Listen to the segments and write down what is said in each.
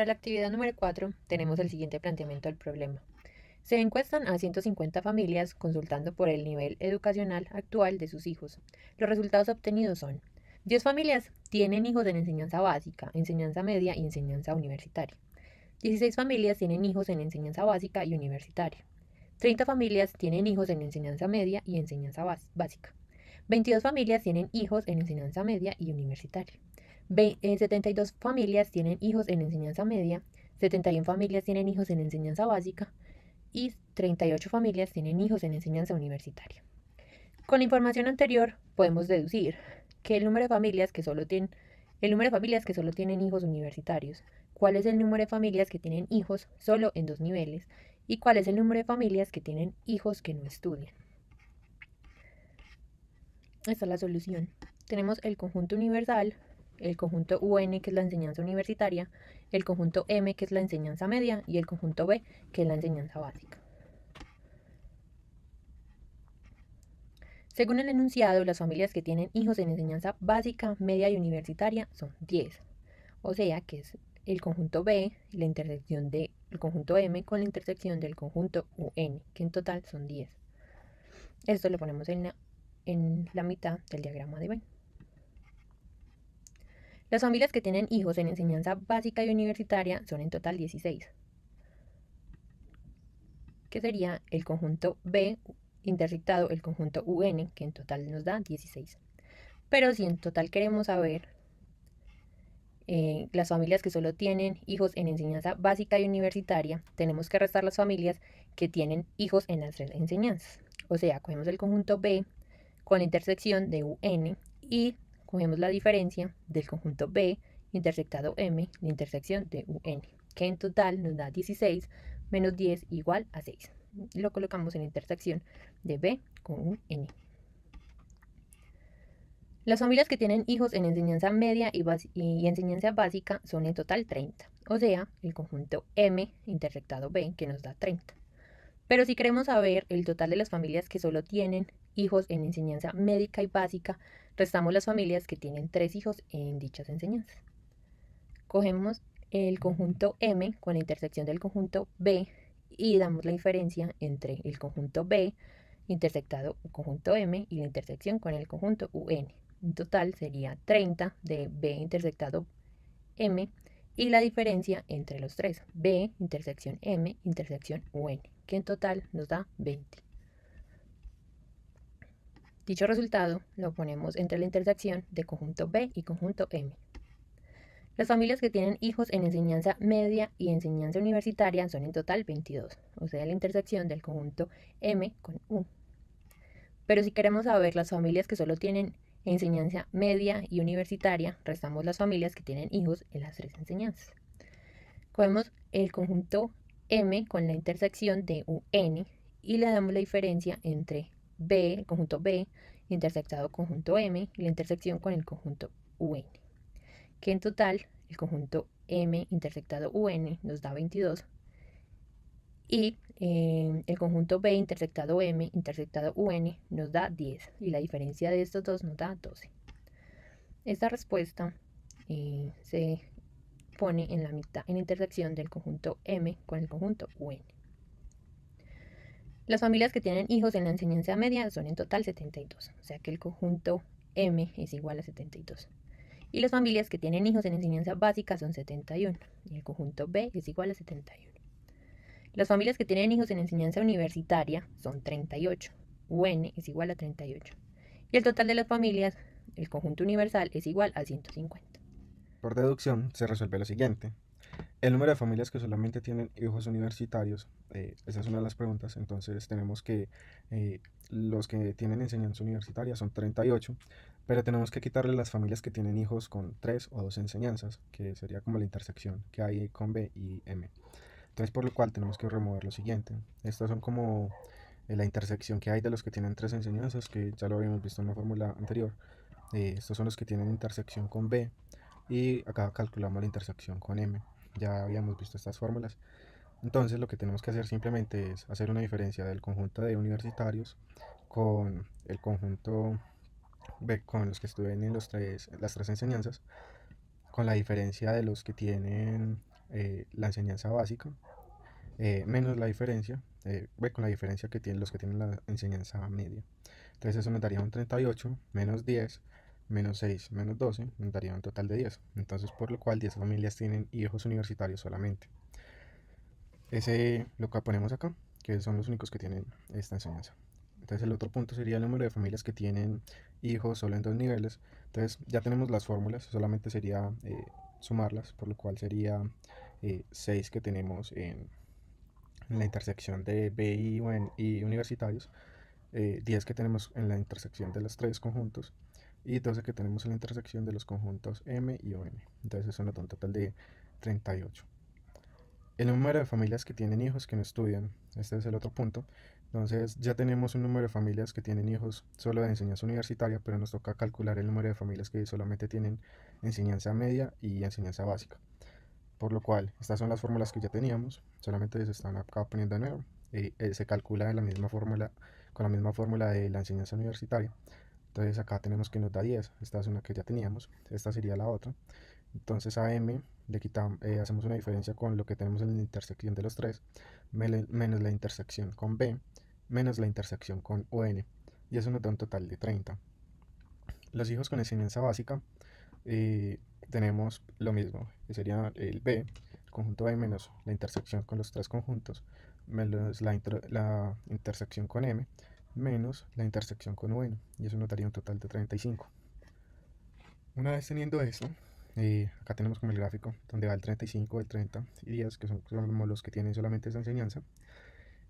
Para la actividad número 4 tenemos el siguiente planteamiento del problema. Se encuestan a 150 familias consultando por el nivel educacional actual de sus hijos. Los resultados obtenidos son: 10 familias tienen hijos en enseñanza básica, enseñanza media y enseñanza universitaria. 16 familias tienen hijos en enseñanza básica y universitaria. 30 familias tienen hijos en enseñanza media y enseñanza básica. 22 familias tienen hijos en enseñanza media y universitaria. 72 familias tienen hijos en enseñanza media, 71 familias tienen hijos en enseñanza básica y 38 familias tienen hijos en enseñanza universitaria. Con la información anterior podemos deducir que el número de familias que solo tienen hijos universitarios, cuál es el número de familias que tienen hijos solo en 2 niveles y cuál es el número de familias que tienen hijos que no estudian. Esta es la solución. Tenemos el conjunto universal, el conjunto UN, que es la enseñanza universitaria, el conjunto M, que es la enseñanza media, y el conjunto B, que es la enseñanza básica. Según el enunciado, las familias que tienen hijos en enseñanza básica, media y universitaria son 10. O sea que es el conjunto B, la intersección del conjunto M con la intersección del conjunto UN, que en total son 10. Esto lo ponemos en la mitad del diagrama de Venn. Las familias que tienen hijos en enseñanza básica y universitaria son en total 16, que sería el conjunto B intersectado el conjunto UN, que en total nos da 16. Pero si en total queremos saber las familias que solo tienen hijos en enseñanza básica y universitaria, tenemos que restar las familias que tienen hijos en las 3 enseñanzas. O sea, cogemos el conjunto B con la intersección de UN y cogemos la diferencia del conjunto B intersectado M, la intersección de UN, que en total nos da 16 menos 10 igual a 6. Lo colocamos en la intersección de B con un N. Las familias que tienen hijos en enseñanza media y enseñanza básica son en total 30, o sea, el conjunto M intersectado B, que nos da 30. Pero si queremos saber el total de las familias que solo tienen hijos en enseñanza médica y básica, restamos las familias que tienen 3 hijos en dichas enseñanzas. Cogemos el conjunto M con la intersección del conjunto B y damos la diferencia entre el conjunto B intersectado el conjunto M y la intersección con el conjunto UN. En total sería 30 de B intersectado M y la diferencia entre los tres, B intersección M intersección UN, que en total nos da 20. Dicho resultado lo ponemos entre la intersección de conjunto B y conjunto M. Las familias que tienen hijos en enseñanza media y enseñanza universitaria son en total 22, o sea, la intersección del conjunto M con U. Pero si queremos saber las familias que solo tienen enseñanza media y universitaria, restamos las familias que tienen hijos en las 3 enseñanzas. Cogemos el conjunto M con la intersección de UN y le damos la diferencia entre B, el conjunto B, intersectado conjunto M y la intersección con el conjunto UN, que en total el conjunto M intersectado UN nos da 22 y el conjunto B intersectado M intersectado UN nos da 10 y la diferencia de estos dos nos da 12. Esta respuesta se pone en la mitad, en la intersección del conjunto M con el conjunto UN. Las familias que tienen hijos en la enseñanza media son en total 72, o sea que el conjunto M es igual a 72. Y las familias que tienen hijos en enseñanza básica son 71, y el conjunto B es igual a 71. Las familias que tienen hijos en enseñanza universitaria son 38, UN es igual a 38. Y el total de las familias, el conjunto universal, es igual a 150. Por deducción, se resuelve lo siguiente. El número de familias que solamente tienen hijos universitarios, esa es una de las preguntas, entonces tenemos que los que tienen enseñanza universitaria son 38, pero tenemos que quitarle las familias que tienen hijos con 3 o 2 enseñanzas, que sería como la intersección que hay con B y M. Entonces por lo cual tenemos que remover lo siguiente. Estas son como la intersección que hay de los que tienen 3 enseñanzas, que ya lo habíamos visto en la fórmula anterior. Estos son los que tienen intersección con B y acá calculamos la intersección con M. Ya habíamos visto estas fórmulas. Entonces lo que tenemos que hacer simplemente es hacer una diferencia del conjunto de universitarios con el conjunto B, con los que estuvieron en las 3 enseñanzas, con la diferencia de los que tienen la enseñanza básica menos la diferencia, ve con la diferencia que tienen los que tienen la enseñanza media. Entonces eso nos daría un 38 menos 10 menos 6 menos 12 nos daría un total de 10. Entonces por lo cual 10 familias tienen hijos universitarios solamente. Ese lo que ponemos acá, que son los únicos que tienen esta enseñanza. Entonces el otro punto sería el número de familias que tienen hijos solo en dos niveles. Entonces ya tenemos las fórmulas, solamente sería sumarlas, por lo cual sería 6 que tenemos en la intersección de B y universitarios, 10 que tenemos en la intersección de los tres conjuntos y 12 que tenemos en la intersección de los conjuntos M y OM. Entonces eso nos da un total de 38. El número de familias que tienen hijos que no estudian, este es el otro punto. Entonces ya tenemos un número de familias que tienen hijos solo de enseñanza universitaria, pero nos toca calcular el número de familias que solamente tienen enseñanza media y enseñanza básica. Por lo cual, estas son las fórmulas que ya teníamos, solamente se están acá poniendo de nuevo. Se calcula de la misma fórmula, con la misma fórmula de la enseñanza universitaria. Entonces acá tenemos que nos da 10, esta es una que ya teníamos, esta sería la otra. Entonces a m le quitamos, hacemos una diferencia con lo que tenemos en la intersección de los tres, menos la intersección con b, menos la intersección con un, y eso nos da un total de 30. Los hijos con enseñanza básica tenemos lo mismo, que sería el b, el conjunto b menos la intersección con los tres conjuntos, menos la intersección con m, menos la intersección con un, y eso nos daría un total de 35. Una vez teniendo eso, acá tenemos como el gráfico donde va el 35, el 30 y 10, que son como los que tienen solamente esa enseñanza.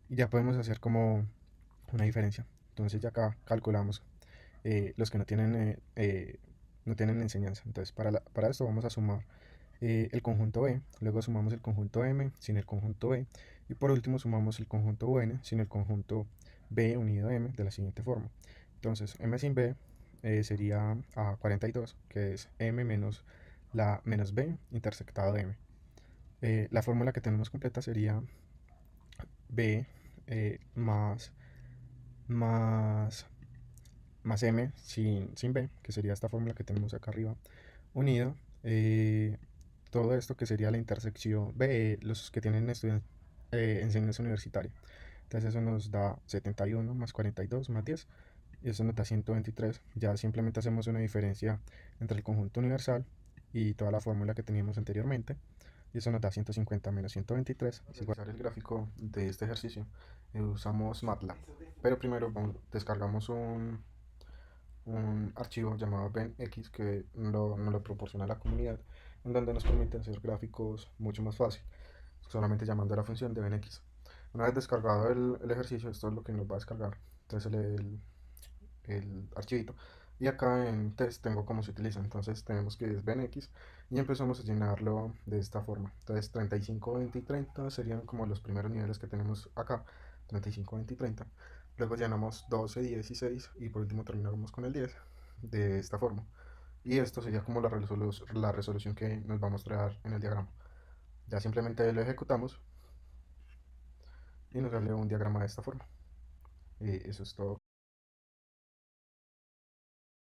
Y ya podemos hacer como una diferencia. Entonces ya acá calculamos los que no tienen enseñanza. Entonces para esto vamos a sumar el conjunto B, luego sumamos el conjunto M sin el conjunto B y por último sumamos el conjunto UN sin el conjunto B unido M de la siguiente forma. Entonces M sin B sería a 42, que es M menos la menos B intersectado de M. La fórmula que tenemos completa sería B más, más, más M sin B, que sería esta fórmula que tenemos acá arriba, unido todo esto que sería la intersección B, los que tienen enseñanza universitaria. Entonces eso nos da 71 más 42 más 10 y eso nos da 123. Ya simplemente hacemos una diferencia entre el conjunto universal y toda la fórmula que teníamos anteriormente y eso nos da 150 menos 123. Para realizar el gráfico de este ejercicio usamos MATLAB, pero primero descargamos un archivo llamado BenX que nos lo proporciona la comunidad, en donde nos permite hacer gráficos mucho más fácil, solamente llamando a la función de BenX. Una vez descargado el ejercicio, esto es lo que nos va a descargar. Entonces el archivito. Y acá en test tengo cómo se utiliza. Entonces tenemos que es BenX y empezamos a llenarlo de esta forma. Entonces 35, 20 y 30 serían como los primeros niveles que tenemos acá. 35, 20 y 30. Luego llenamos 12, 10 y 6 y por último terminamos con el 10 de esta forma. Y esto sería como la resolución que nos va a mostrar en el diagrama. Ya simplemente lo ejecutamos y nos sale un diagrama de esta forma. Y eso es todo.